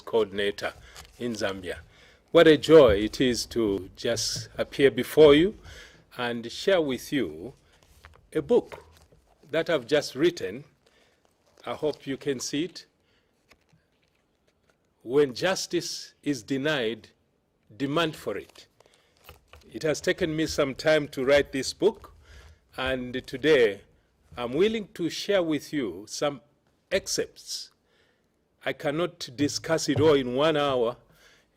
coordinator in Zambia. What a joy it is to just appear before you and share with you a book that I've just written. I hope you can see it. When justice is denied, demand for it. It has taken me some time to write this book, and today I'm willing to share with you some excerpts. I cannot discuss it all in 1 hour.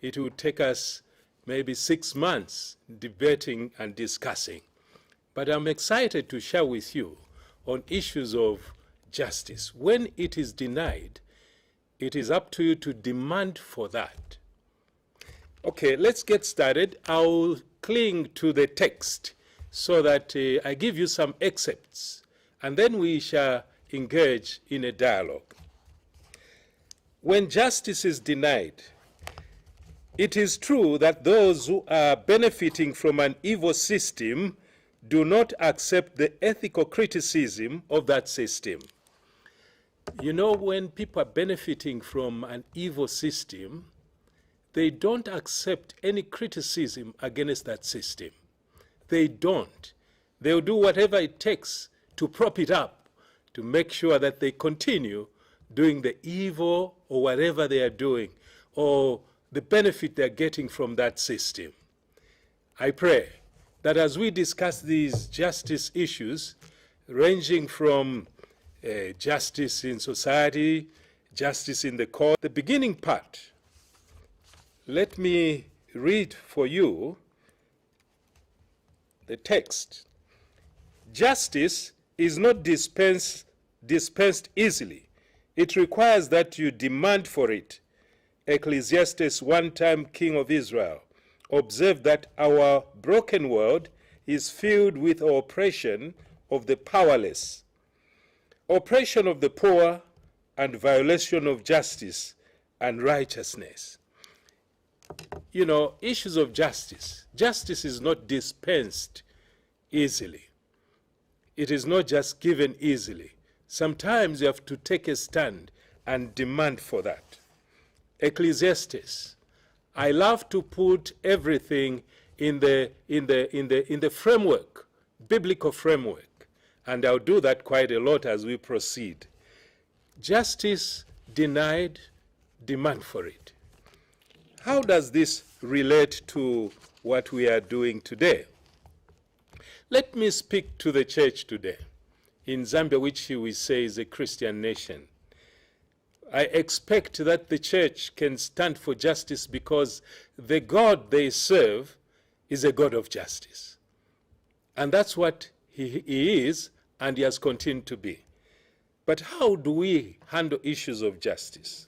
It would take us maybe 6 months debating and discussing. But I'm excited to share with you on issues of justice. When it is denied, it is up to you to demand for that. Okay, let's get started. I'll cling to the text so that I give you some excerpts, and then we shall engage in a dialogue. When justice is denied, it is true that those who are benefiting from an evil system do not accept the ethical criticism of that system. You know, when people are benefiting from an evil system, they don't accept any criticism against that system. They don't. They'll do whatever it takes to prop it up, to make sure that they continue doing the evil or whatever they are doing, or the benefit they're getting from that system. I pray that as we discuss these justice issues, ranging from justice in society, justice in the court, the beginning part, let me read for you the text. Justice is not dispensed easily. It requires that you demand for it. Ecclesiastes, one-time king of Israel, observed that our broken world is filled with oppression of the powerless, oppression of the poor, and violation of justice and righteousness. You know, issues of justice. Justice is not dispensed easily. It is not just given easily. Sometimes you have to take a stand and demand for that. Ecclesiastes. I love to put everything in the framework, biblical framework, and I'll do that quite a lot as we proceed. Justice denied, demand for it. How does this relate to what we are doing today? Let me speak to the church today in Zambia, which we say is a Christian nation. I expect that the church can stand for justice because the God they serve is a God of justice. And that's what he is, and he has continued to be. But how do we handle issues of justice?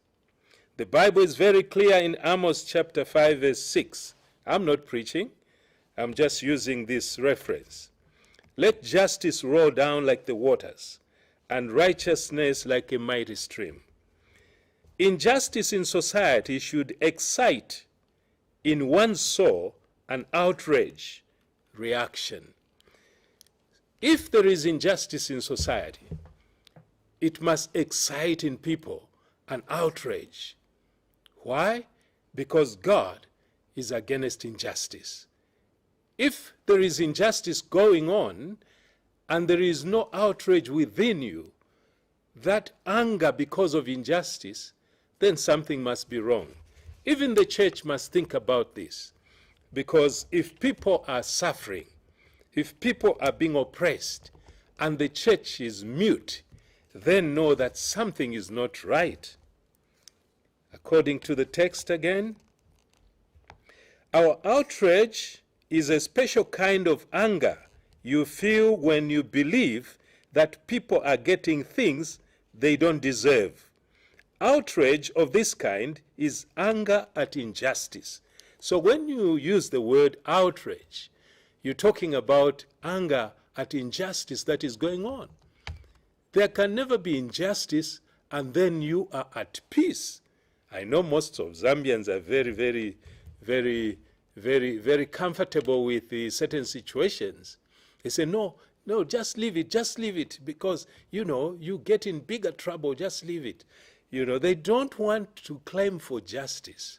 The Bible is very clear in Amos chapter 5, verse 6. I'm not preaching. I'm just using this reference. Let justice roll down like the waters, and righteousness like a mighty stream. Injustice in society should excite in one's soul an outrage reaction. If there is injustice in society, it must excite in people an outrage. Why? Because God is against injustice. If there is injustice going on and there is no outrage within you, that anger because of injustice, then something must be wrong. Even the church must think about this, because if people are suffering, if people are being oppressed, and the church is mute, then know that something is not right. According to the text again, our outrage is a special kind of anger you feel when you believe that people are getting things they don't deserve. Outrage of this kind is anger at injustice. So when you use the word outrage, you're talking about anger at injustice that is going on. There can never be injustice and then you are at peace. I know most of Zambians are very comfortable with certain situations. They say, no, just leave it, because, you get in bigger trouble, just leave it. They don't want to claim for justice.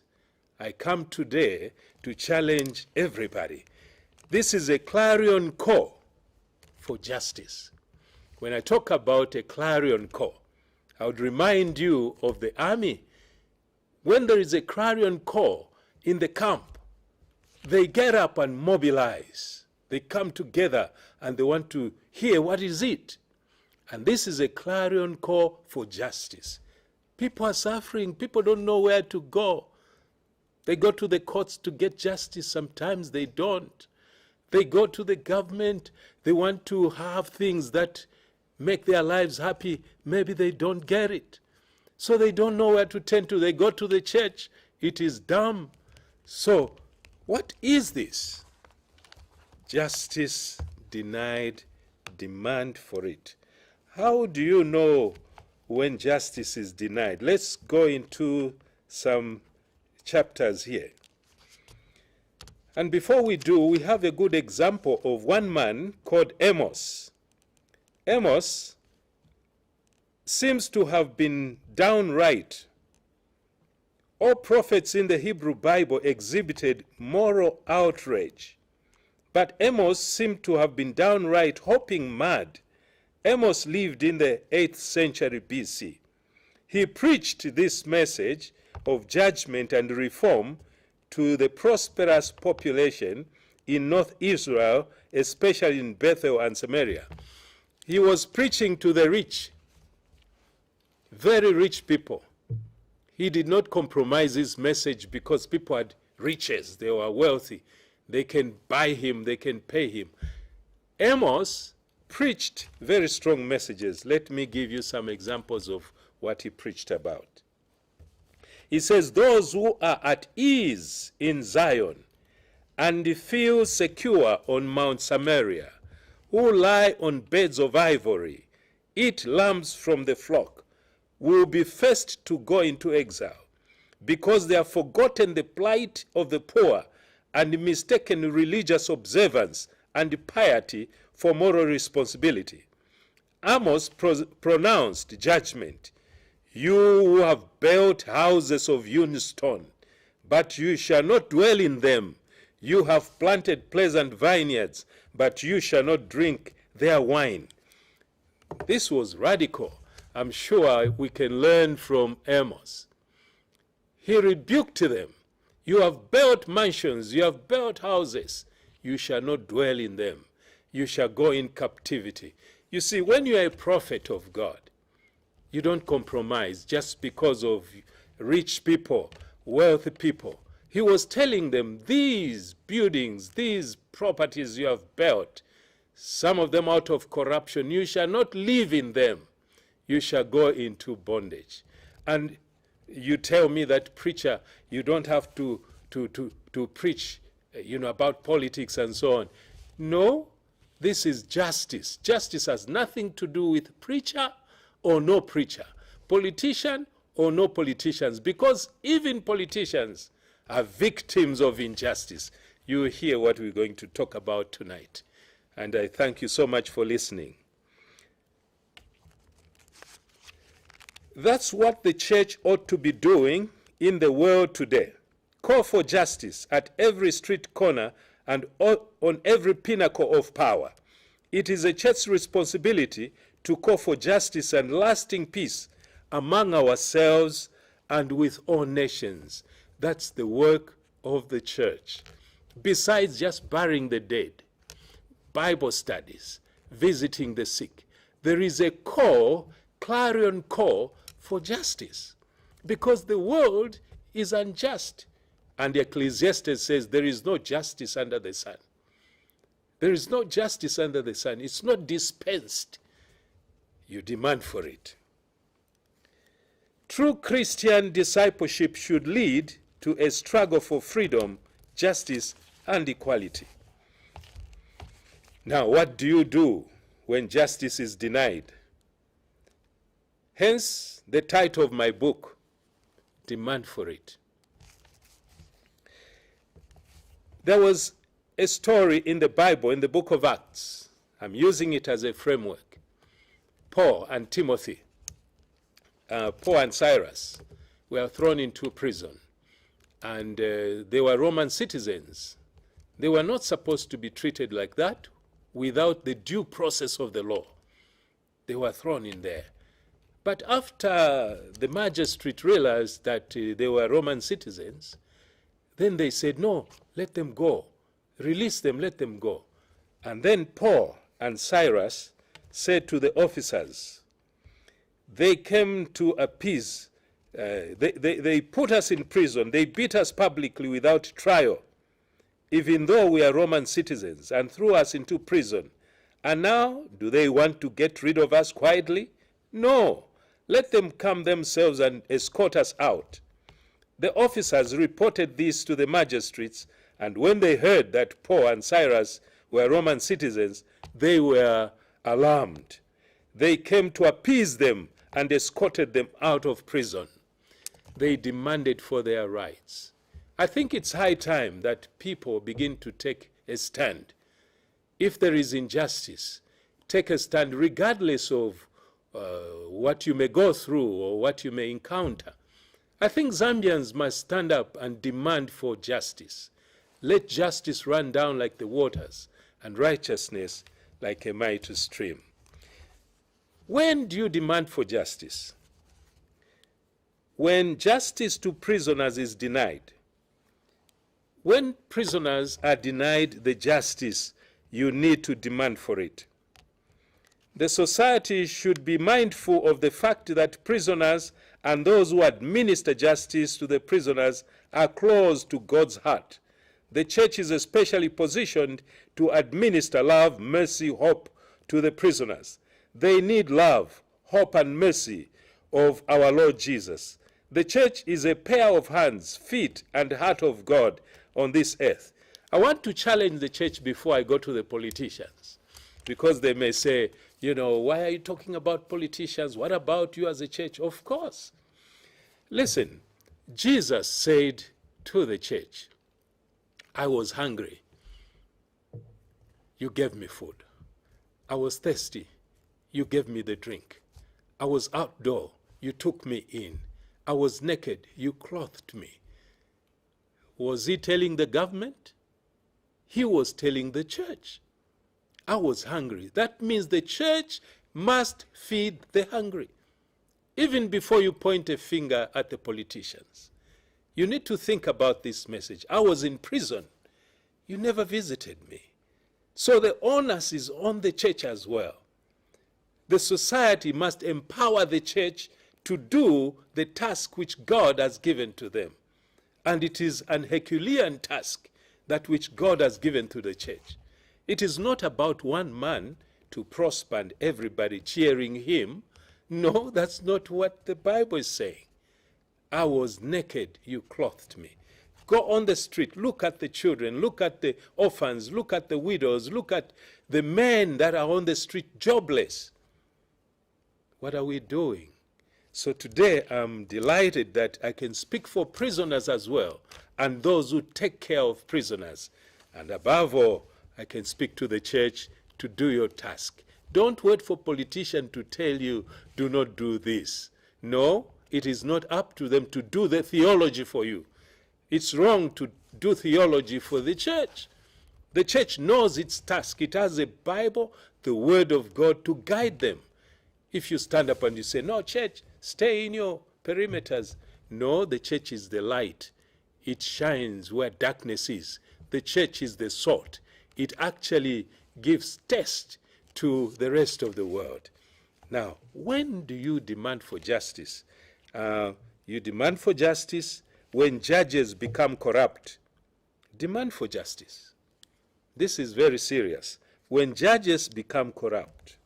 I come today to challenge everybody. This is a clarion call for justice. When I talk about a clarion call, I would remind you of the army. When there is a clarion call in the camp, they get up and mobilize. They come together and they want to hear what is it. And this is a clarion call for justice. People are suffering. People don't know where to go. They go to the courts to get justice. Sometimes they don't. They go to the government. They want to have things that make their lives happy. Maybe they don't get it. So they don't know where to turn to. They go to the church. It is dumb. So what is this? Justice denied, demand for it. How do you know when justice is denied? Let's go into some chapters here. And before we do, we have a good example of one man called Amos. Amos seems to have been downright. All prophets in the Hebrew Bible exhibited moral outrage, but Amos seemed to have been downright hopping mad. Amos lived in the 8th century BC. He preached this message of judgment and reform to the prosperous population in North Israel, especially in Bethel and Samaria. He was preaching to the rich, very rich people. He did not compromise his message because people had riches, they were wealthy. They can buy him, they can pay him. Amos preached very strong messages. Let me give you some examples of what he preached about. He says, those who are at ease in Zion and feel secure on Mount Samaria, who lie on beds of ivory, eat lambs from the flock, will be first to go into exile, because they have forgotten the plight of the poor and mistaken religious observance and piety for moral responsibility. Amos pronounced judgment. You who have built houses of hewn stone, but you shall not dwell in them. You have planted pleasant vineyards, but you shall not drink their wine. This was radical. I'm sure we can learn from Amos. He rebuked them. You have built mansions, you have built houses. You shall not dwell in them. You shall go in captivity. You see, when you are a prophet of God, you don't compromise just because of rich people, wealthy people. He was telling them, these buildings, these properties you have built, some of them out of corruption, you shall not live in them. You shall go into bondage. And you tell me that, preacher, you don't have to preach, about politics and so on. No, this is justice. Justice has nothing to do with preacher or no preacher, politician or no politicians, because even politicians are victims of injustice. You will hear what we're going to talk about tonight. And I thank you so much for listening. That's what the church ought to be doing in the world today. Call for justice at every street corner and on every pinnacle of power. It is a church's responsibility to call for justice and lasting peace among ourselves and with all nations. That's the work of the church. Besides just burying the dead, Bible studies, visiting the sick, there is a call, clarion call, for justice, because the world is unjust. And Ecclesiastes says there is no justice under the sun. There is no justice under the sun. It's not dispensed. You demand for it. True Christian discipleship should lead to a struggle for freedom, justice, and equality. Now, what do you do when justice is denied? Hence, the title of my book, Demand for It. There was a story in the Bible, in the book of Acts. I'm using it as a framework. Paul and Timothy. Paul and Silas were thrown into prison, and they were Roman citizens. They were not supposed to be treated like that without the due process of the law. They were thrown in there. But after the magistrate realized that they were Roman citizens, then they said, no, let them go. Release them, let them go. And then Paul and Silas said to the officers, they came to appease, they put us in prison, they beat us publicly without trial, even though we are Roman citizens, and threw us into prison. And now, do they want to get rid of us quietly? No. Let them come themselves and escort us out. The officers reported this to the magistrates, and when they heard that Paul and Silas were Roman citizens, they were alarmed. They came to appease them and escorted them out of prison. They demanded for their rights. I think it's high time that people begin to take a stand. If there is injustice, take a stand regardless of what you may go through or what you may encounter. I think Zambians must stand up and demand for justice. Let justice run down like the waters and righteousness like a mighty stream. When do you demand for justice? When justice to prisoners is denied. When prisoners are denied the justice, you need to demand for it. The society should be mindful of the fact that prisoners and those who administer justice to the prisoners are close to God's heart. The church is especially positioned to administer love, mercy, hope to the prisoners. They need love, hope, and mercy of our Lord Jesus. The church is a pair of hands, feet, and heart of God on this earth. I want to challenge the church before I go to the politicians, because they may say, you know, why are you talking about politicians? What about you as a church? Of course. Listen, Jesus said to the church, I was hungry. You gave me food. I was thirsty. You gave me the drink. I was outdoor. You took me in. I was naked. You clothed me. Was he telling the government? He was telling the church. I was hungry. That means the church must feed the hungry. Even before you point a finger at the politicians, you need to think about this message. I was in prison. You never visited me. So the onus is on the church as well. The society must empower the church to do the task which God has given to them. And it is an Herculean task, that which God has given to the church. It is not about one man to prosper and everybody cheering him. No, that's not what the Bible is saying. I was naked, you clothed me. Go on the street, look at the children, look at the orphans, look at the widows, look at the men that are on the street jobless. What are we doing? So today I'm delighted that I can speak for prisoners as well, and those who take care of prisoners. And above all, I can speak to the church to do your task. Don't wait for politicians to tell you, do not do this. No, it is not up to them to do the theology for you. It's wrong to do theology for the church. The church knows its task. It has a Bible, the Word of God, to guide them. If you stand up and you say, no, church, stay in your perimeters. No, the church is the light. It shines where darkness is. The church is the salt. It actually gives taste to the rest of the world. Now, when do you demand for justice? You demand for justice when judges become corrupt. Demand for justice. This is very serious. When judges become corrupt.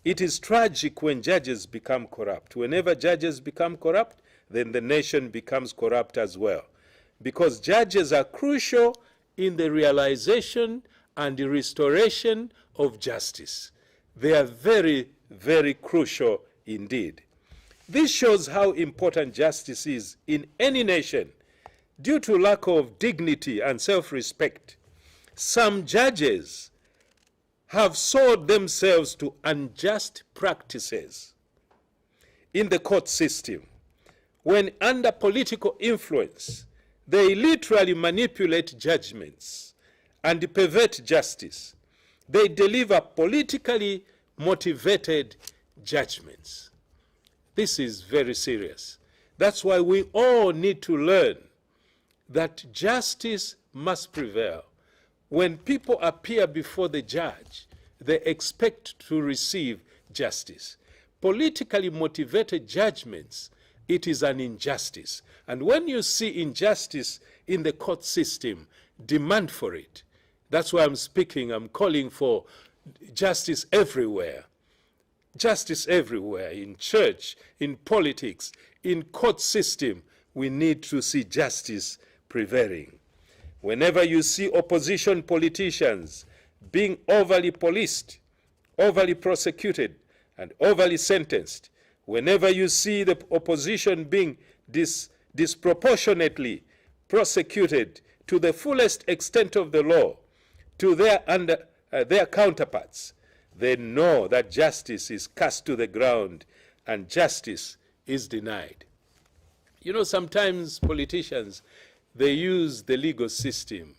It is tragic when judges become corrupt. Whenever judges become corrupt, then the nation becomes corrupt as well. Because judges are crucial in the realization and the restoration of justice. They are very, very crucial indeed. This shows how important justice is in any nation. Due to lack of dignity and self-respect, some judges have sold themselves to unjust practices. in the court system, when under political influence, they literally manipulate judgments and pervert justice. They deliver politically motivated judgments. This is very serious. That's why we all need to learn that justice must prevail. When people appear before the judge, they expect to receive justice. Politically motivated judgments, it is an injustice. And when you see injustice in the court system, demand for it. That's why I'm calling for justice everywhere. Justice everywhere, in church, in politics, in court system, we need to see justice prevailing. Whenever you see opposition politicians being overly policed, overly prosecuted, and overly sentenced, whenever you see the opposition being disproportionately prosecuted to the fullest extent of the law, to their counterparts, they know that justice is cast to the ground and justice is denied. You know, sometimes politicians, they use the legal system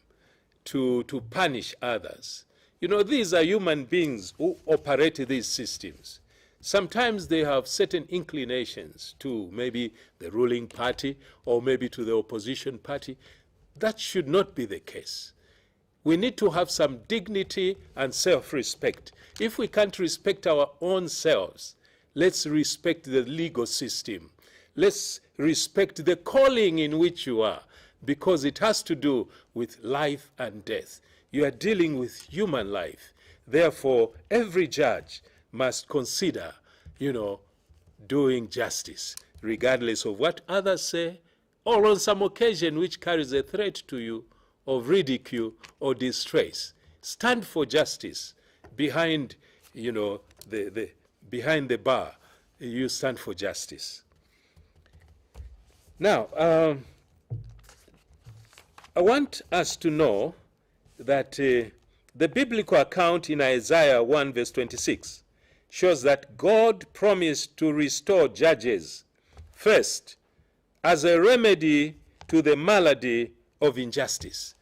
to punish others. You know, these are human beings who operate these systems. Sometimes they have certain inclinations to maybe the ruling party or maybe to the opposition party. That should not be the case. We need to have some dignity and self-respect. If we can't respect our own selves, let's respect the legal system. Let's respect the calling in which you are, because it has to do with life and death. You are dealing with human life. Therefore, every judge must consider, doing justice, regardless of what others say, or on some occasion which carries a threat to you of ridicule or disgrace. Stand for justice. Behind, behind the bar, you stand for justice. Now, I want us to know that the biblical account in Isaiah 1 verse 26 shows that God promised to restore judges first as a remedy to the malady of injustice.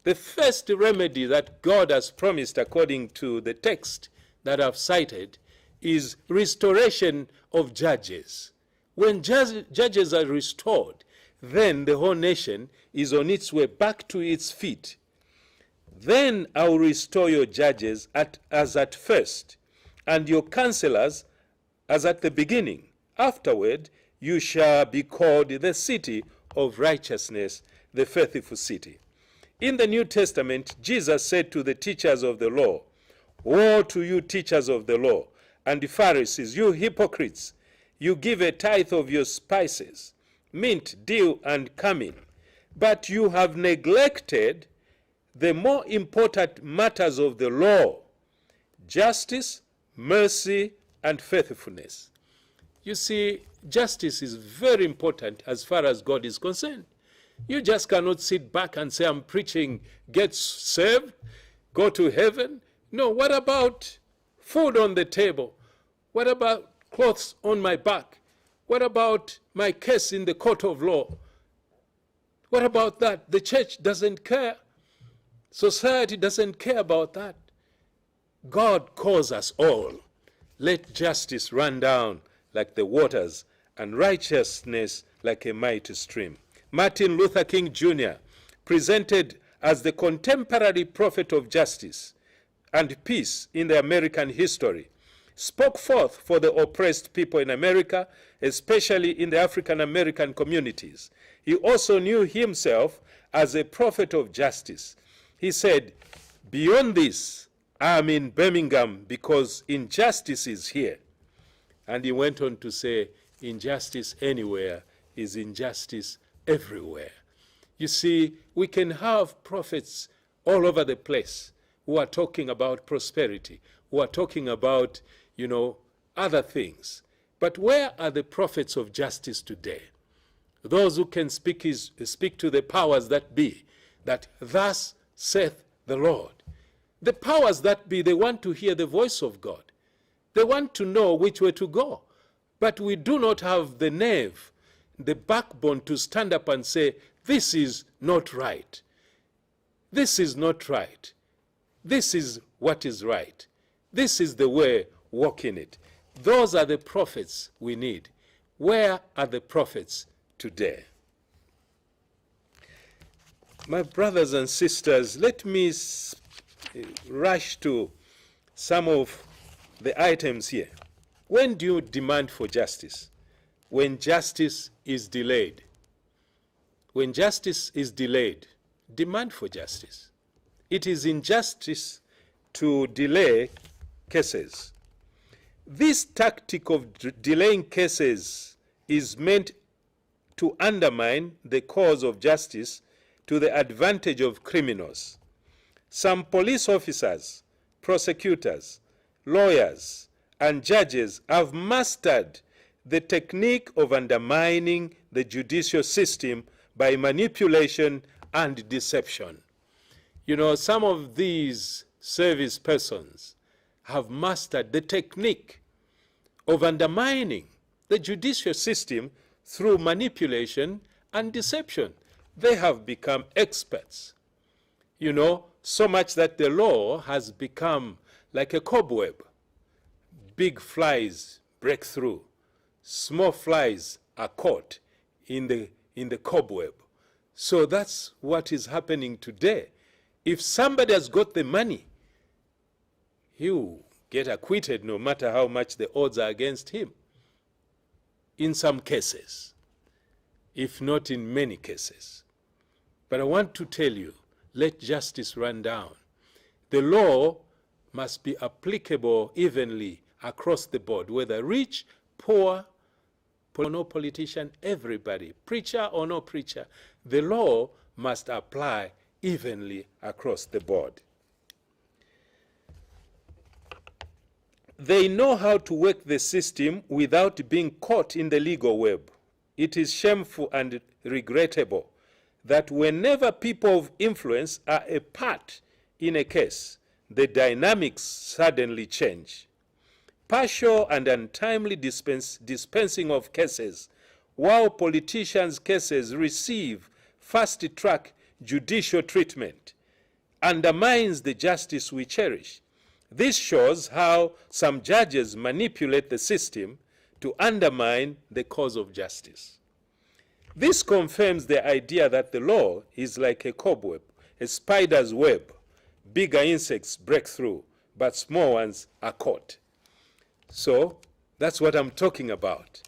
The first remedy that God has promised, according to the text that I've cited, is restoration of judges. When judges are restored, then the whole nation is on its way back to its feet. Then I will restore your judges as at first, and your counselors as at the beginning. Afterward, you shall be called the city of righteousness, the faithful city. In the New Testament, Jesus said to the teachers of the law, "Woe to you, teachers of the law, and the Pharisees, you hypocrites! You give a tithe of your spices, mint, dill, and cumin, but you have neglected the more important matters of the law, justice, mercy, and faithfulness." You see, justice is very important as far as God is concerned. You just cannot sit back and say, I'm preaching, get saved, go to heaven. No, what about food on the table? What about clothes on my back? What about my case in the court of law? What about that? The church doesn't care. Society doesn't care about that. God calls us all. Let justice run down like the waters and righteousness like a mighty stream. Martin Luther King Jr., presented as the contemporary prophet of justice and peace in the American history, spoke forth for the oppressed people in America, especially in the African American communities. He also knew himself as a prophet of justice. He said, "Beyond this, I am in Birmingham because injustice is here." And he went on to say, injustice anywhere is injustice everywhere. You see, we can have prophets all over the place who are talking about prosperity, who are talking about, other things. But where are the prophets of justice today? Those who can speak to the powers that be, that thus saith the Lord. The powers that be, they want to hear the voice of God. They want to know which way to go. But we do not have the nerve, the backbone to stand up and say, this is not right. This is not right. This is what is right. This is the way, walk in it. Those are the prophets we need. Where are the prophets today? My brothers and sisters, let me rush to some of the items here. When do you demand for justice? When justice is delayed. When justice is delayed, demand for justice. It is injustice to delay cases. This tactic of delaying cases is meant to undermine the cause of justice to the advantage of criminals. Some police officers, prosecutors, lawyers, and judges have mastered the technique of undermining the judicial system by manipulation and deception. You know, some of these service persons have mastered the technique of undermining the judicial system through manipulation and deception. They have become experts, you know, so much that the law has become like a cobweb. Big flies break through. Small flies are caught in the cobweb. So that's what is happening today. If somebody has got the money, he'll get acquitted no matter how much the odds are against him. In some cases, if not in many cases. But I want to tell you, let justice run down. The law must be applicable evenly across the board, whether rich, poor, or no politician, everybody, preacher or no preacher. The law must apply evenly across the board. They know how to work the system without being caught in the legal web. It is shameful and regrettable that whenever people of influence are a part in a case, the dynamics suddenly change. Partial and untimely dispensing of cases, while politicians' cases receive fast-track judicial treatment, undermines the justice we cherish. This shows how some judges manipulate the system to undermine the cause of justice. This confirms the idea that the law is like a cobweb, a spider's web. Bigger insects break through, but small ones are caught. So that's what I'm talking about.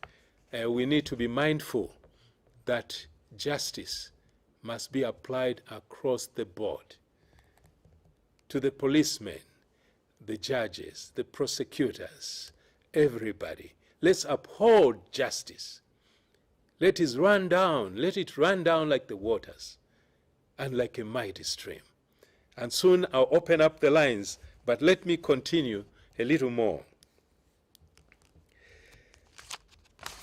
We need to be mindful that justice must be applied across the board to the policemen, the judges, the prosecutors, everybody. Let's uphold justice. Let it run down like the waters and like a mighty stream. And soon I'll open up the lines, but let me continue a little more.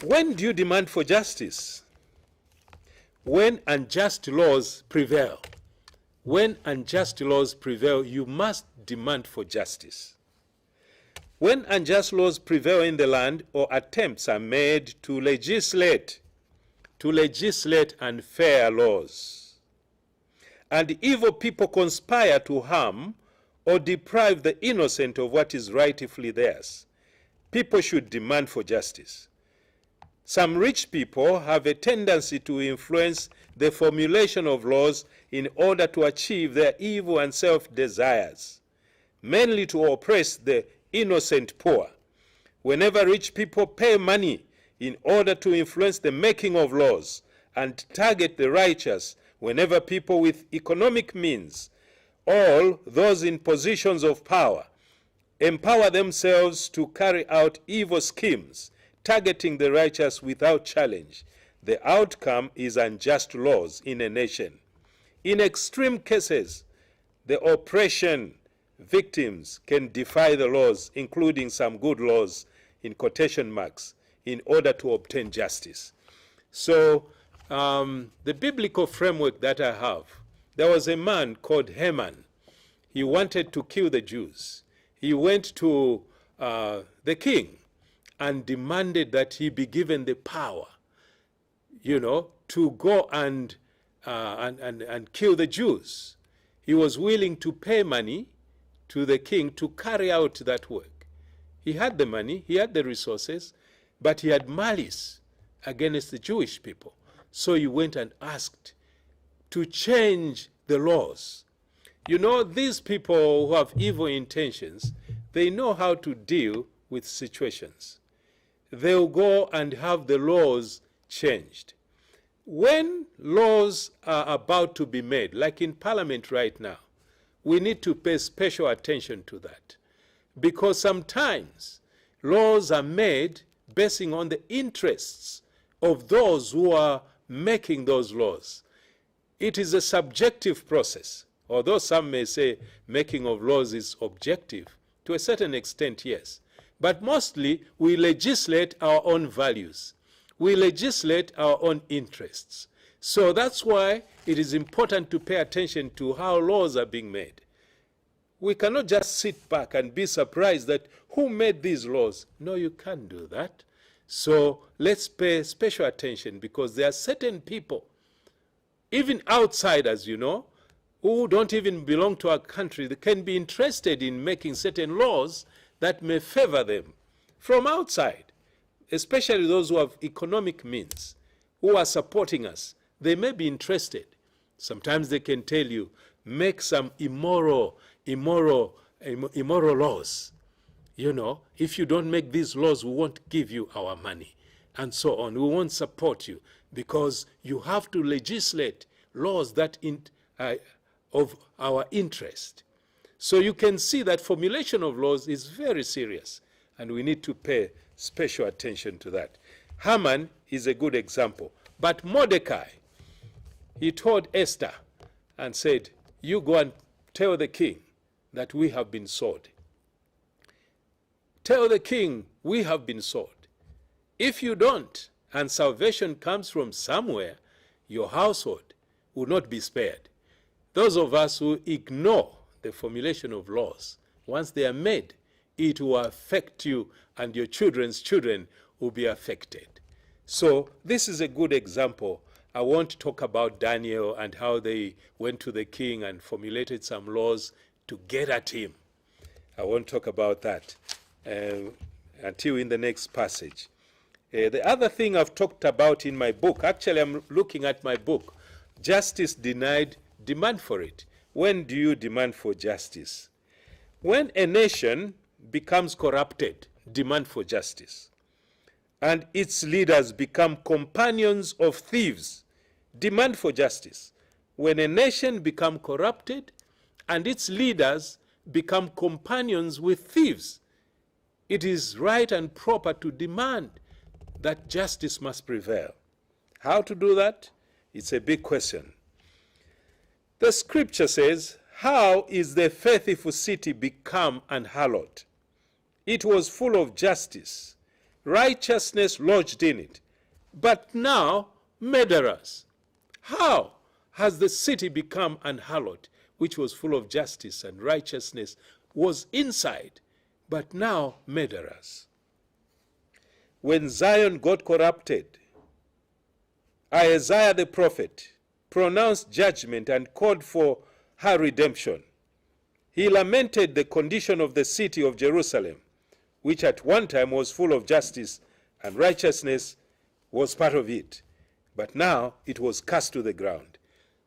When do you demand for justice? When unjust laws prevail. When unjust laws prevail, you must demand for justice. When unjust laws prevail in the land or attempts are made to legislate unfair laws, and evil people conspire to harm or deprive the innocent of what is rightfully theirs, people should demand for justice. Some rich people have a tendency to influence the formulation of laws in order to achieve their evil and self-desires, mainly to oppress the innocent poor. Whenever rich people pay money in order to influence the making of laws and target the righteous, whenever people with economic means, all those in positions of power, empower themselves to carry out evil schemes, targeting the righteous without challenge, the outcome is unjust laws in a nation. In extreme cases, the oppression victims can defy the laws, including some good laws, in quotation marks, in order to obtain justice. So the biblical framework that I have, there was a man called Haman. He wanted to kill the Jews. He went to the king and demanded that he be given the power, to go and kill the Jews. He was willing to pay money to the king to carry out that work. He had the money, he had the resources, but he had malice against the Jewish people. So he went and asked to change the laws. These people who have evil intentions, they know how to deal with situations. They'll go and have the laws changed. When laws are about to be made, like in Parliament right now, we need to pay special attention to that. Because sometimes laws are made basing on the interests of those who are making those laws. It is a subjective process. Although some may say making of laws is objective, to a certain extent, yes. But mostly we legislate our own values. We legislate our own interests. So that's why it is important to pay attention to how laws are being made. We cannot just sit back and be surprised that who made these laws? No, you can't do that. So let's pay special attention, because there are certain people, even outsiders, who don't even belong to our country, they can be interested in making certain laws that may favor them from outside, especially those who have economic means, who are supporting us. They may be interested. Sometimes they can tell you, make some immoral laws. If you don't make these laws, we won't give you our money, and so on. We won't support you, because you have to legislate laws that of our interest. So you can see that formulation of laws is very serious, and we need to pay special attention to that. Haman is a good example. But Mordecai, he told Esther and said, you go and tell the king that we have been sold. Tell the king we have been sold. If you don't, and salvation comes from somewhere, your household will not be spared. Those of us who ignore the formulation of laws, once they are made, it will affect you, and your children's children will be affected. So this is a good example. I won't talk about Daniel and how they went to the king and formulated some laws to get at him. I won't talk about that until in the next passage. The other thing I've talked about in my book, actually I'm looking at my book, Justice Denied, Demand for It. When do you demand for justice? When a nation becomes corrupted, demand for justice. And its leaders become companions of thieves, demand for justice. When a nation becomes corrupted and its leaders become companions with thieves, it is right and proper to demand that justice must prevail. How to do that? It's a big question. The scripture says, how is the faithful city become unhallowed? It was full of justice, righteousness lodged in it, but now murderers. How has the city become unhallowed, which was full of justice and righteousness was inside, but now murderers? When Zion got corrupted, Isaiah the prophet pronounced judgment and called for her redemption. He lamented the condition of the city of Jerusalem, which at one time was full of justice and righteousness was part of it, but now it was cast to the ground.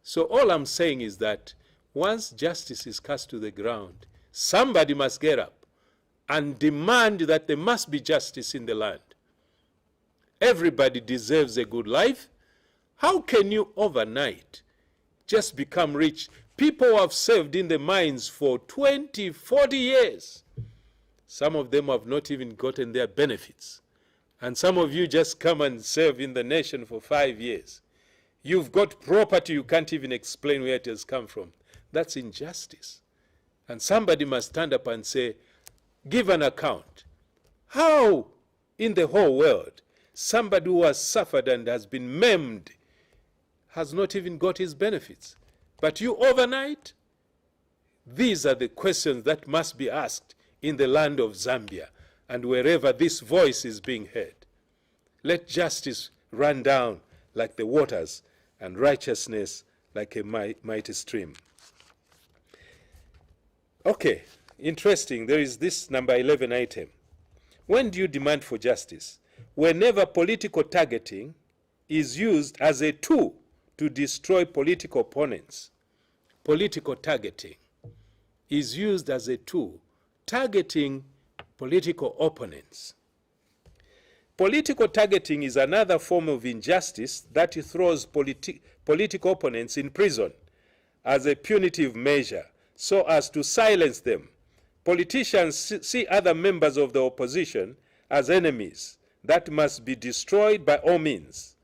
So all I'm saying is that once justice is cast to the ground, somebody must get up and demand that there must be justice in the land. Everybody deserves a good life. How can you overnight just become rich? People have served in the mines for 20, 40 years. Some of them have not even gotten their benefits. And some of you just come and serve in the nation for 5 years. You've got property, you can't even explain where it has come from. That's injustice. And somebody must stand up and say, give an account. How in the whole world somebody who has suffered and has been maimed has not even got his benefits? But you overnight? These are the questions that must be asked in the land of Zambia. and wherever this voice is being heard. Let justice run down like the waters, and righteousness like a mighty stream. Okay, interesting. There is this number 11 item. When do you demand for justice? Whenever political targeting is used as a tool to destroy political opponents. Political targeting is used as a tool targeting political opponents. Political targeting is another form of injustice that throws political opponents in prison as a punitive measure so as to silence them. Politicians see other members of the opposition as enemies that must be destroyed by all means.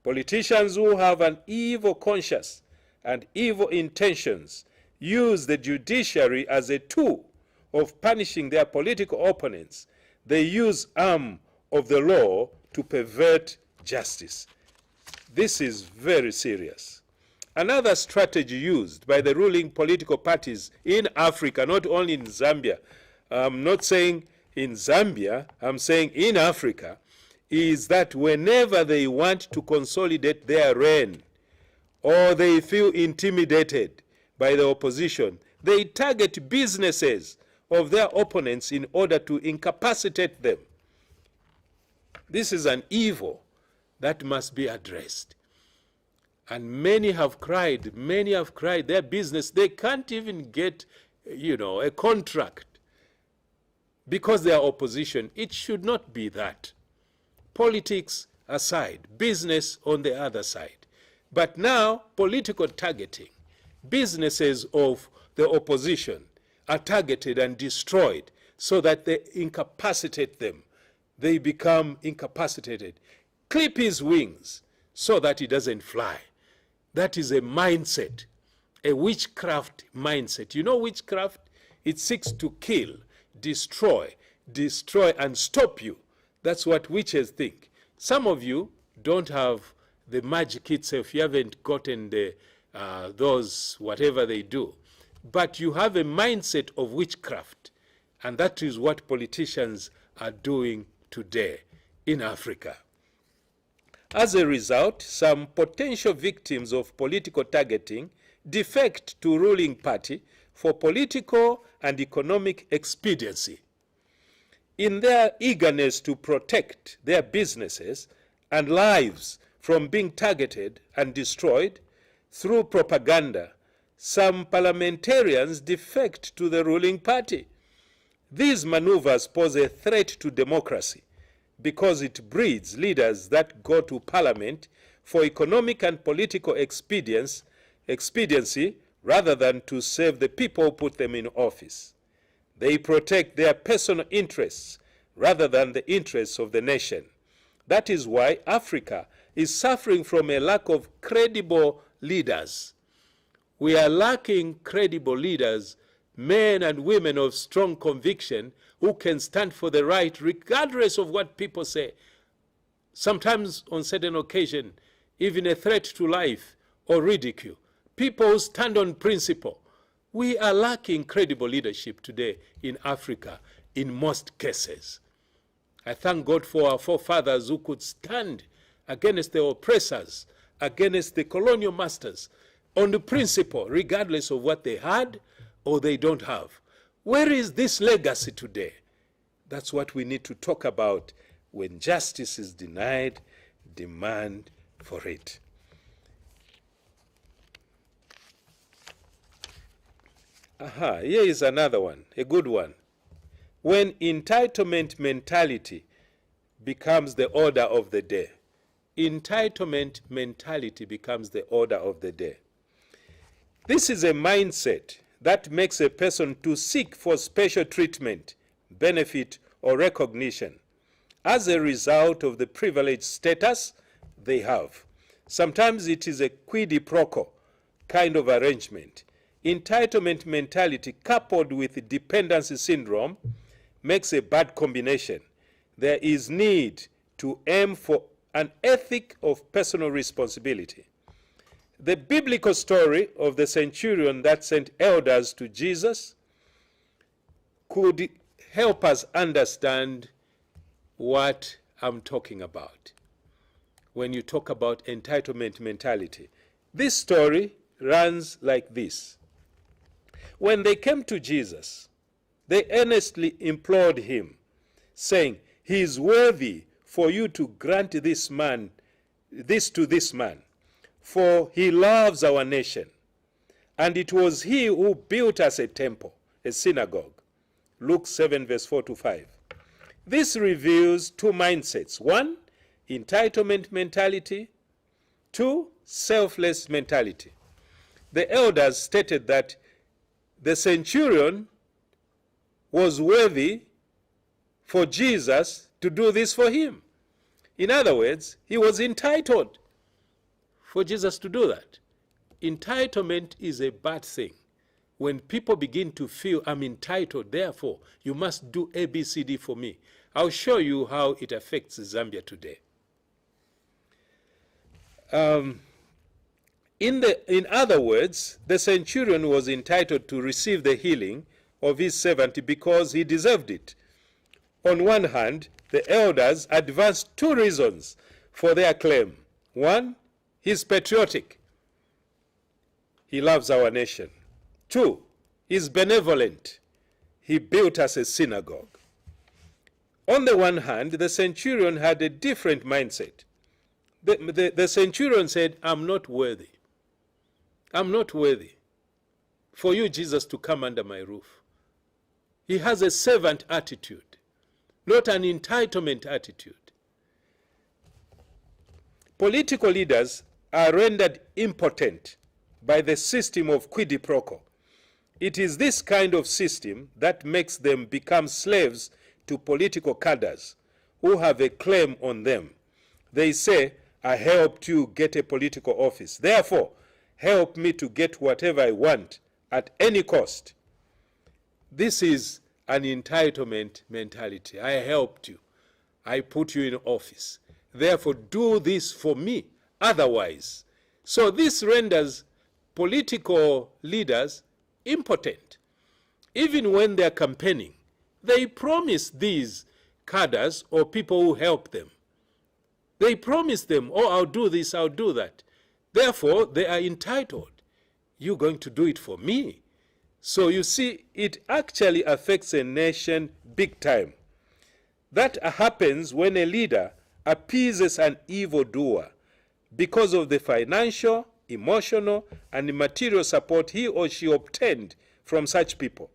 Politicians who have an evil conscience and evil intentions use the judiciary as a tool of punishing their political opponents. They use arm of the law to pervert justice. This is very serious. Another strategy used by the ruling political parties in Africa, not only in Zambia, I'm not saying in Zambia, I'm saying in Africa, is that whenever they want to consolidate their reign or they feel intimidated by the opposition, they target businesses of their opponents in order to incapacitate them. This is an evil that must be addressed. And many have cried their business, they can't even get, a contract because they are opposition. It should not be that. Politics aside, business on the other side. But now, political targeting, businesses of the opposition are targeted and destroyed so that they incapacitate them. They become incapacitated. Clip his wings so that he doesn't fly. That is a mindset, a witchcraft mindset. You know witchcraft? It seeks to kill, destroy, and stop you. That's what witches think. Some of you don't have the magic itself. You haven't gotten those, whatever they do. But you have a mindset of witchcraft. And that is what politicians are doing today in Africa. As a result, some potential victims of political targeting defect to ruling party for political and economic expediency. In their eagerness to protect their businesses and lives from being targeted and destroyed through propaganda, some parliamentarians defect to the ruling party. These maneuvers pose a threat to democracy because it breeds leaders that go to parliament for economic and political expediency rather than to serve the people who put them in office. They protect their personal interests rather than the interests of the nation. That is why Africa is suffering from a lack of credible leaders. We are lacking credible leaders, men and women of strong conviction who can stand for the right regardless of what people say. Sometimes on certain occasions, even a threat to life or ridicule. People who stand on principle. We are lacking credible leadership today in Africa in most cases. I thank God for our forefathers who could stand against the oppressors, against the colonial masters, on the principle, regardless of what they had or they don't have. Where is this legacy today? That's what we need to talk about. When justice is denied, demand for it. Here is another one, a good one. When entitlement mentality becomes the order of the day. Entitlement mentality becomes the order of the day. This is a mindset that makes a person to seek for special treatment, benefit, or recognition as a result of the privileged status they have. Sometimes it is a quid pro quo kind of arrangement. Entitlement mentality coupled with dependency syndrome makes a bad combination. There is need to aim for an ethic of personal responsibility. The biblical story of the centurion that sent elders to Jesus could help us understand what I'm talking about when you talk about entitlement mentality. This story runs like this. When they came to Jesus, they earnestly implored him, saying, "He is worthy for you to grant this to this man, for he loves our nation. And it was he who built us a temple, a synagogue." Luke 7, verse 4 to 5. This reveals two mindsets. One, entitlement mentality. Two, selfless mentality. The elders stated that the centurion was worthy for Jesus to do this for him. In other words, he was entitled for Jesus to do that. Entitlement is a bad thing. When people begin to feel, I'm entitled, therefore you must do A, B, C, D for me. I'll show you how it affects Zambia today. In other words, the centurion was entitled to receive the healing of his servant because he deserved it. On one hand, the elders advanced two reasons for their claim. One, he's patriotic. He loves our nation. Two, he's benevolent. He built us a synagogue. On the one hand, the centurion had a different mindset. The centurion said, I'm not worthy. I'm not worthy for you, Jesus, to come under my roof. He has a servant attitude, not an entitlement attitude. Political leaders are rendered impotent by the system of quid pro quo. It is this kind of system that makes them become slaves to political cadres who have a claim on them. They say, I helped you get a political office. Therefore, help me to get whatever I want at any cost. This is an entitlement mentality. I helped you. I put you in office. Therefore, do this for me. Otherwise. So this renders political leaders impotent. Even when they're campaigning, they promise these cadres or people who help them. They promise them, oh, I'll do this, I'll do that. Therefore, they are entitled. You're going to do it for me. So you see, it actually affects a nation big time. That happens when a leader appeases an evildoer because of the financial, emotional, and material support he or she obtained from such people.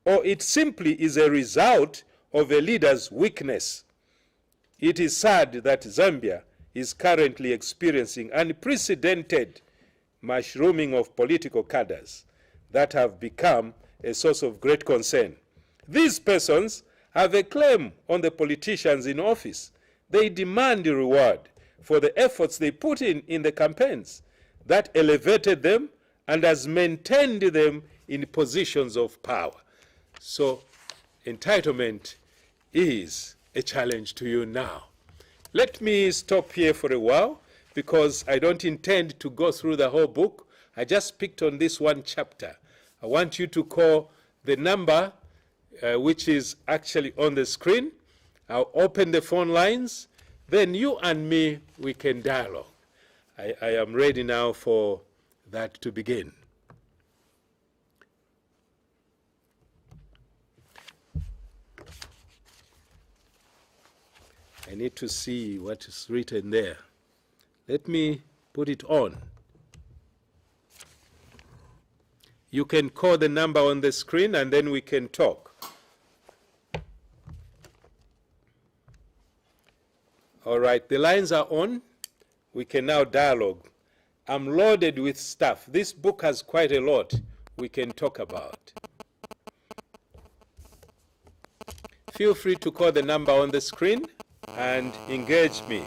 Or it simply is a result of a leader's weakness. It is sad that Zambia is currently experiencing unprecedented mushrooming of political cadres that have become a source of great concern. These persons have a claim on the politicians in office. They demand a reward for the efforts they put in the campaigns that elevated them and has maintained them in positions of power. So entitlement is a challenge to you now. Let me stop here for a while because I don't intend to go through the whole book. I just picked on this one chapter. I want you to call the number which is actually on the screen. I'll open the phone lines. Then you and me, we can dialogue. I am ready now for that to begin. I need to see what is written there. Let me put it on. You can call the number on the screen and then we can talk. All right, the lines are on. We can now dialogue. I'm loaded with stuff. This book has quite a lot we can talk about. Feel free to call the number on the screen and engage me.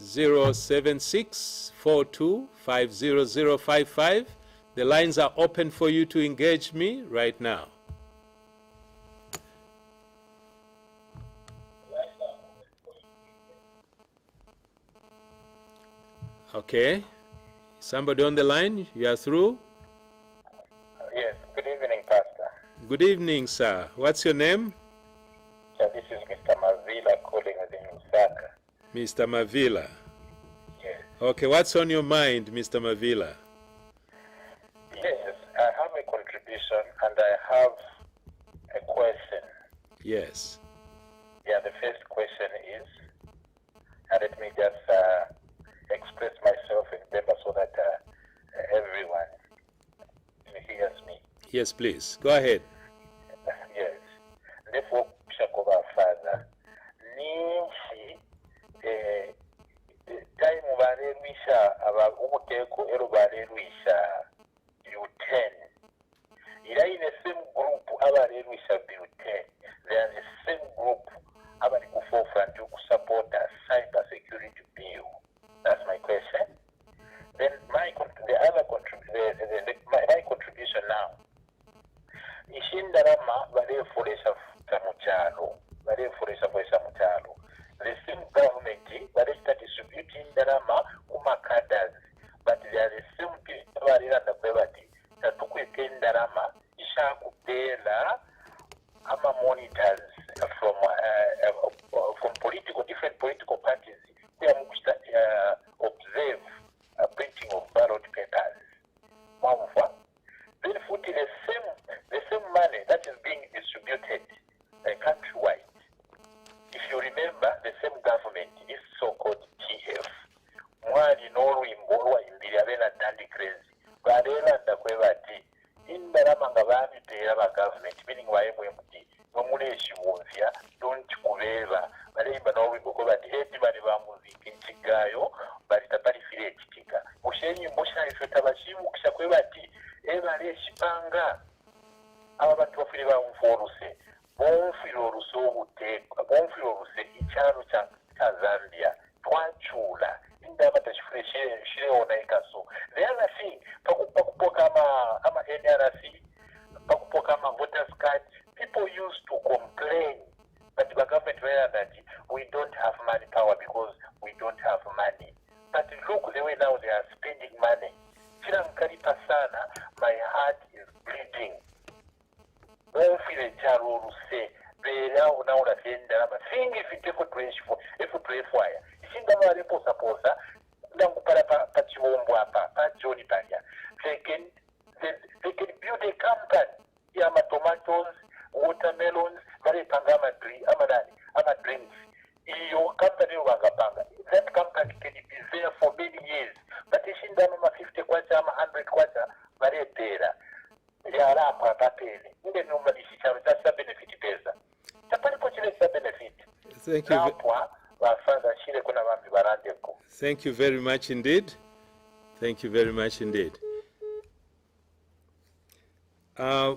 076-42-50055. The lines are open for you to engage me right now. Okay. Somebody on the line? You are through? Yes. Good evening, Pastor. Good evening, sir. What's your name? This is Mr. Mavila calling within Lusaka. Mr. Mavila. Yes. Okay, what's on your mind, Mr. Mavila? Yes, I have a contribution and I have a question. Yes. Yeah, the first question is, and let me just express myself in paper so that everyone hears me. Yes, please. Go ahead. Yes. Therefore, Shakoba Father, Ninchi, time Varewisha, about Umuteko, Erobarewisha, U10. Ila in the same group, Abarewisha, U10. They are the same group, Abariku forefront to support a cyber security bill. That's my question. Then my contribution now. Ishindarama barefuresha muchalo, the same government that distributing darama kumakadas, but they are the same people barira kwebati tatukwe darama isha kupela ama monitors from different political parties. They are observe printing of ballot papers. Then the same money that is being distributed countrywide. If you remember, the same government is so-called TF. Mwali n'olwimbo olwayimbira bena dandi crazy. Barelanda kwebati indarama nga bamitera ba government meaning wa MMD nomuleshi wonfya don't kubeba balemba n'olwimbo kwebati eti bali ba muziki nkigayo bali tabali fire ekitika. Mushenyi mbosha ifeta bashimu kisha kwebati ebale shipanga aba bantu bafire ba mforuse bonfire oluse obuteeka bonfire oluse ikyalo kya Zambia twachula indaba tashifure shireona ikaso. The other thing pakupoka ama NRC pakupoka ama voters card, people used to complain that the government were that we don't have money power because we don't have money, but look the way now they are spending money. My heart is bleeding. Don't feel a charo say, now the thing if you take a place for if you pray for it. They can build a company. Yama tomatoes, watermelons, pangama tree, ama drinks. Your company that company can be there for many years. But it's in the 50 kwacha, 100 kwacha, very data. They are up at that pay. In the number is just a benefit pesa. Benefit. Thank you. Thank you very much indeed. Thank you very much indeed. I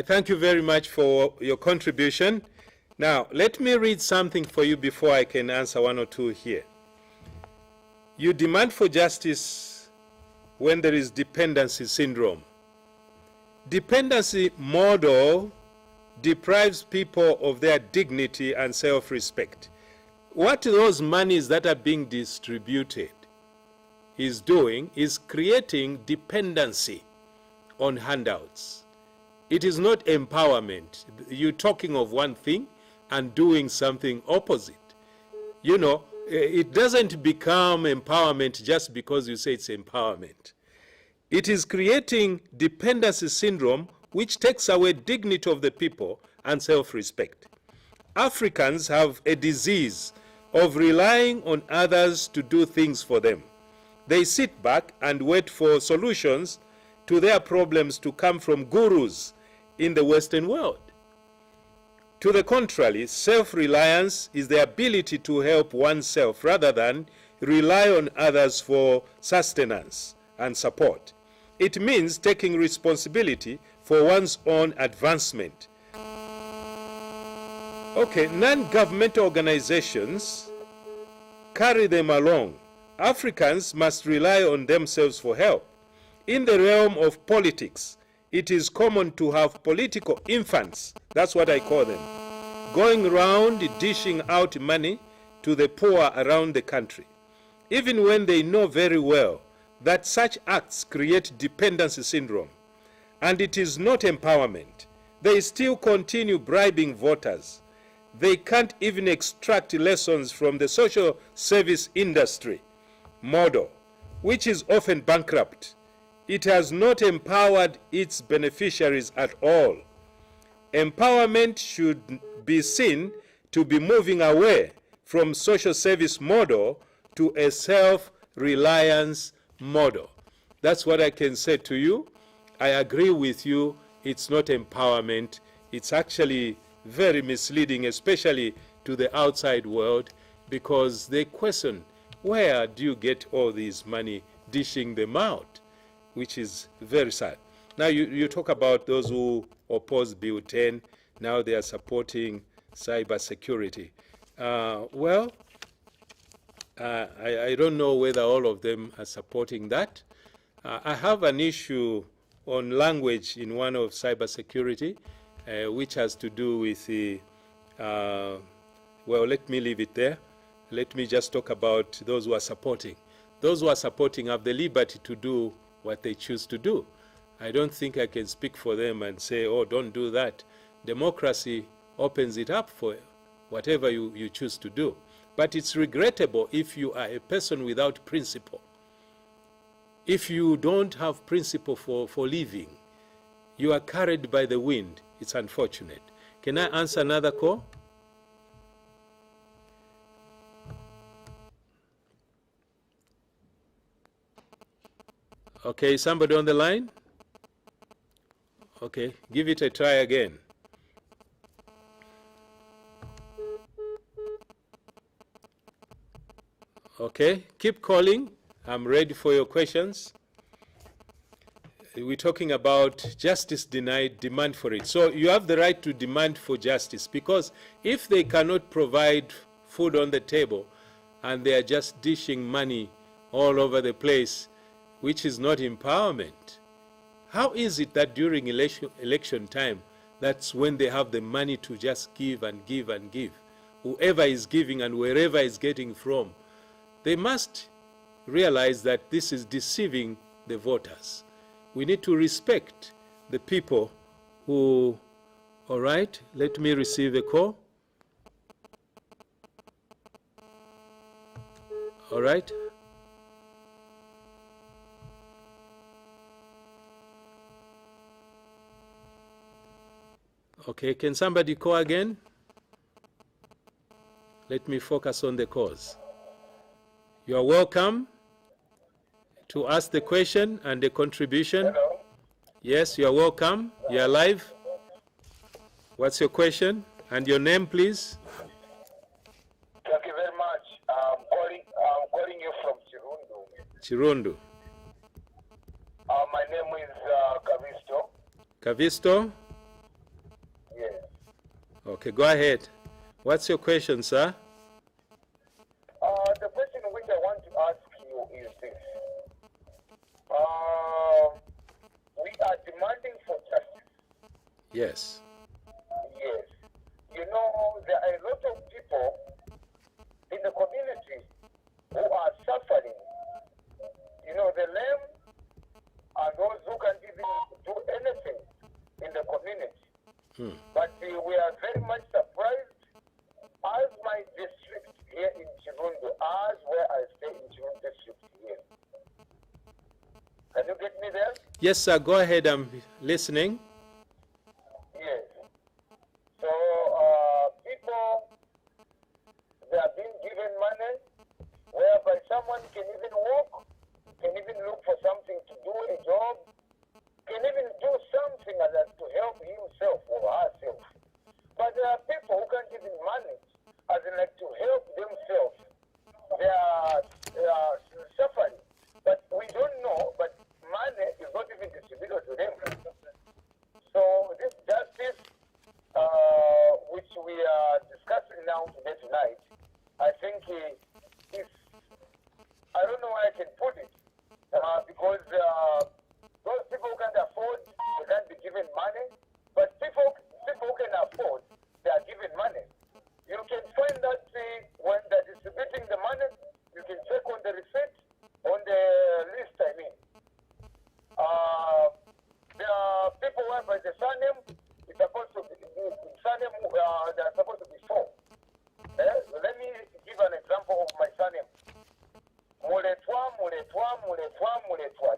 thank you very much for your contribution. Now, let me read something for you before I can answer one or two here. You demand for justice when there is dependency syndrome. Dependency model deprives people of their dignity and self-respect. What those monies that are being distributed is doing is creating dependency on handouts. It is not empowerment. You're talking of one thing and doing something opposite. You know, it doesn't become empowerment just because you say it's empowerment. It is creating dependency syndrome, which takes away dignity of the people and self-respect. Africans have a disease of relying on others to do things for them. They sit back and wait for solutions to their problems to come from gurus in the Western world. To the contrary, self-reliance is the ability to help oneself rather than rely on others for sustenance and support. It means taking responsibility for one's own advancement. Okay, non-governmental organizations carry them along. Africans must rely on themselves for help. In the realm of politics, it is common to have political infants, that's what I call them, going around dishing out money to the poor around the country, even when they know very well that such acts create dependency syndrome And it is not empowerment. They still continue bribing voters. They can't even extract lessons from the social service industry model, which is often bankrupt. It has not empowered its beneficiaries at all. Empowerment should be seen to be moving away from social service model to a self-reliance model. That's what I can say to you. I agree with you. It's not empowerment. It's actually very misleading, especially to the outside world, because they question, where do you get all this money, dishing them out, which is very sad. Now you talk about those who oppose Bill 10. Now they are supporting cybersecurity. Well, I don't know whether all of them are supporting that. I have an issue on language in one of cybersecurity, which has to do with the, well, let me leave it there. Let me just talk about those who are supporting. Those who are supporting have the liberty to do what they choose to do. I don't think I can speak for them and say, oh, don't do that. Democracy opens it up for whatever you choose to do. But it's regrettable if you are a person without principle. If you don't have principle for living, you are carried by the wind. It's unfortunate. Can I answer another call? Okay, somebody on the line? Okay, give it a try again. Okay, keep calling. I'm ready for your questions. We're talking about justice denied, demand for it. So you have the right to demand for justice, because if they cannot provide food on the table and they are just dishing money all over the place, which is not empowerment, how is it that during election time, that's when they have the money to just give and give and give? Whoever is giving and wherever is getting from, they must realize that this is deceiving the voters. We need to respect the people who, all right, let me receive a call. All right. Okay, can somebody call again? Let me focus on the cause. You are welcome to ask the question and the contribution. Hello? Yes, you are welcome. You are live. What's your question? And your name, please? Thank you very much. I'm calling you from Chirundu. Chirundu. My name is Kavisto. Kavisto? Yes. Okay, go ahead. What's your question, sir? The question which I want to ask you is this. We are demanding for justice. Yes. Yes. You know, there are a lot of people in the community who are suffering. You know, the lame and those who can't even do anything in the community. But we are very much surprised, as my district here in Chirundu, as where I stay in Chirundu district here. Can you get me there? Yes, sir. Go ahead. I'm listening. Yes. So, people, they are being given money, whereby someone can even walk, can even look for something to do, a job, can even do something like that to help himself or herself. But there are people who can't even manage, as in like to help themselves. They are suffering. But we don't know, but money is not even distributed to them. So this justice, which we are discussing now today tonight, I think is, I don't know how I can put it, because those people who can't afford, they can't be given money, but people who can afford, they are given money. You can find that when they're distributing the money, you can check on the receipt, on the list, I mean. There are muletwa.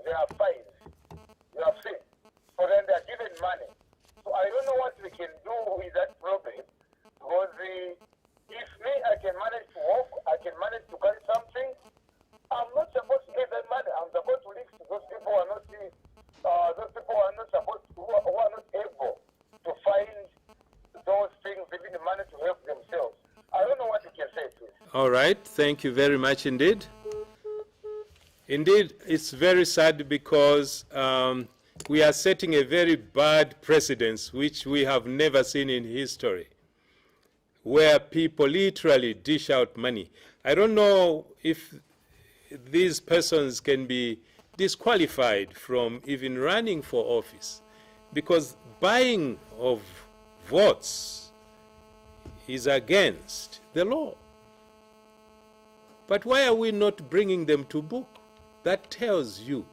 There are fines. You have seen. So then they are given money. So I don't know what we can do with that problem. Because if me, I can manage to walk, I can manage to carry something, I'm not supposed to get that money. I'm supposed to listen to those people who are not supposed to, who are not able to find those things, even the money to help themselves. I don't know what you can say, please. All right. Thank you very much indeed. Indeed, it's very sad because we are setting a very bad precedence which we have never seen in history, where people literally dish out money. I don't know if these persons can be disqualified from even running for office, because buying of votes is against the law. But why are we not bringing them to book? That tells you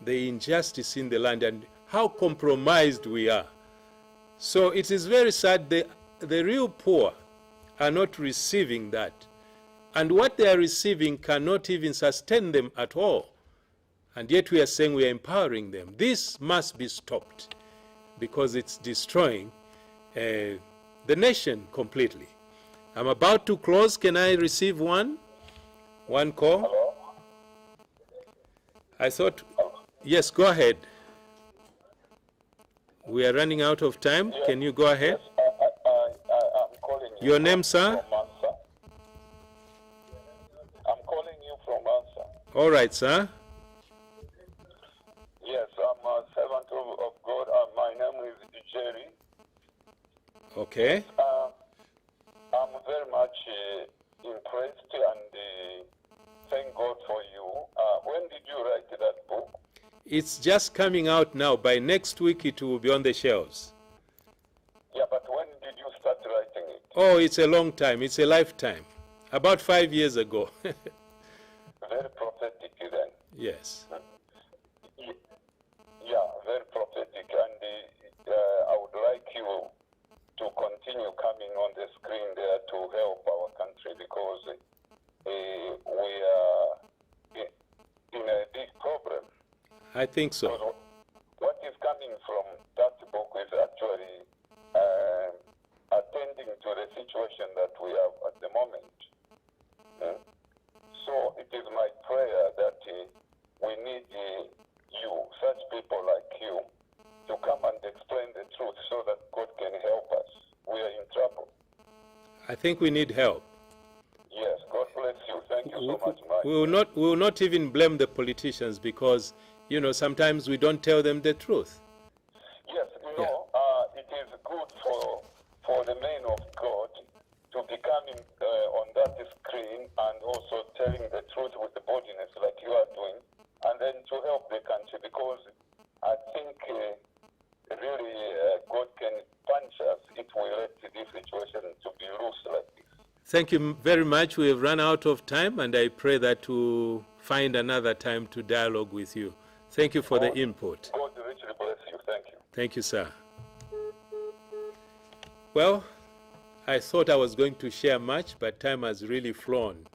the injustice in the land and how compromised we are. So it is very sad the real poor are not receiving that. And what they are receiving cannot even sustain them at all. And yet we are saying we are empowering them. This must be stopped because it's destroying the nation completely. I'm about to close. Can I receive one call? Hello? I thought, yes, go ahead. We are running out of time. Yes. Can you go ahead? Yes, I'm calling you. Your name, sir? I'm calling you from Ansa. All right, sir. Yes, I'm a servant of God. My name is Jerry. Okay. I'm very much impressed and thank God for you. When did you write that book? It's just coming out now. By next week, it will be on the shelves. Yeah, but when did you start writing it? Oh, it's a long time. It's a lifetime. About 5 years ago. Very prophetic then. Yes. Yeah, very prophetic. And I would like you to continue coming on the screen there to help our country, because we are in a big problem. I think so. Because what is coming from that book is actually attending to the situation that we have at the moment. So it is my prayer that we need you, such people like you, to come and explain the truth so that God can help us. We are in trouble. I think we need help. Yes, God bless you. Thank you so much, Mike. We will not even blame the politicians because, you know, sometimes we don't tell them the truth. Yes, you know, it is good for the men of God to be coming on that screen and also telling the truth with the boldness like you are doing, and then to help the country, because I think really God can punch us if we let this situation to be loose like this. Thank you very much. We have run out of time, and I pray that we'll find another time to dialogue with you. Thank you for the input. God richly bless you. Thank you. Thank you, sir. Well, I thought I was going to share much, but time has really flown.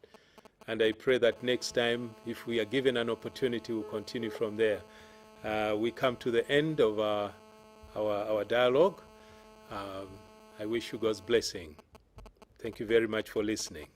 And I pray that next time, if we are given an opportunity, we'll continue from there. We come to the end of our dialogue. I wish you God's blessing. Thank you very much for listening.